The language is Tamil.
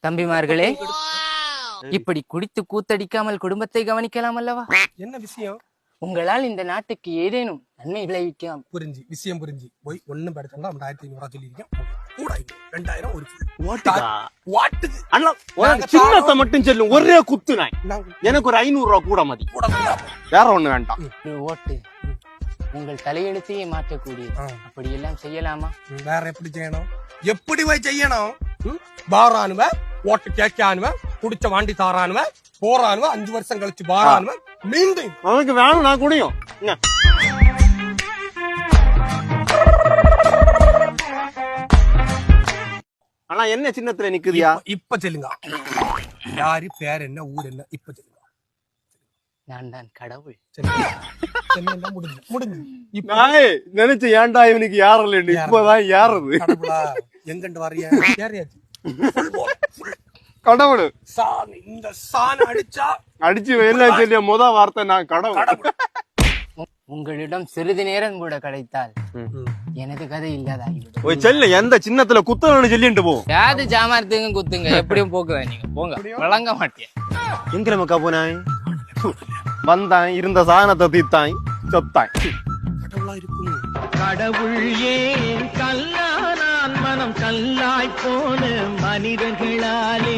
தம்பிமார்களே, இப்படி குடித்து கூத்தடிக்காமல் குடும்பத்தை கவனிக்கலாம் அல்லவா? என்ன விஷயம்? உங்களால் இந்த நாட்டுக்கு ஏதேனும் நன்மை விளைவிக்கலாம். புரிஞ்சு விஷயம் புரிஞ்சு போய் ஒண்ணும் படிச்சா 1500 சொல்லியிருக்கேன். கூட 2000 ஒரு சின்னத்தை மட்டும் சொல்லும். ஒரே குத்து நாய் எனக்கு ஒரு 500 ரூபா கூட மதி. வேற ஒண்ணு வேண்டாம். ஓட்டு உங்கள் தலையெழுத்தையே மாற்றக்கூடியது. அப்படி எல்லாம் செய்யலாமா? வேற எப்படி செய்யணும்? எப்படி போய் செய்யணும்? பாரானுவ ஓட்டு கேட்கானுவ குடிச்ச வாண்டி தாரானுவ போறானுவ 5 வருஷம் கழிச்சு பாரானுவ மீண்டும் அவனுக்கு வேணும். நான் குடியும். ஆனா என்ன சின்னத்துல நிக்குதியா? இப்ப சொல்லுங்க. யாரு பேர் என்ன ஊர் என்ன இப்ப சொல்லுங்க. நான் தான் கடவுள். முடிஞ்சு நினைச்ச ஏன்டா இவனுக்கு யாரல இப்பதான் யாரது எங்கண்டு வரைய கடவுள் இந்த சான் அடிச்சு எல்லாம் சொல்லிய முத வார்த்தை நான் கடவுள். உங்களிடம் சிறிது நேரம் கூட கிடைத்தால் எனது கதை இல்லாதாகிவிடும். செல்ல எந்த சின்னத்துல குத்தணும்னு சொல்லிட்டு போ. யாரு ஜாமார்த்துங்க குத்துங்க, எப்படியும் போக்குதா நீங்க போங்க. விளங்க மாட்டேன். எங்க மக்கா போனாய் வந்தான் இருந்த சாதனத்தை தீத்தாய் சொத்தாய். கடவுள் ஏன் கல்லானான் மனம் கல்லாய் போன மனிதர்களாலே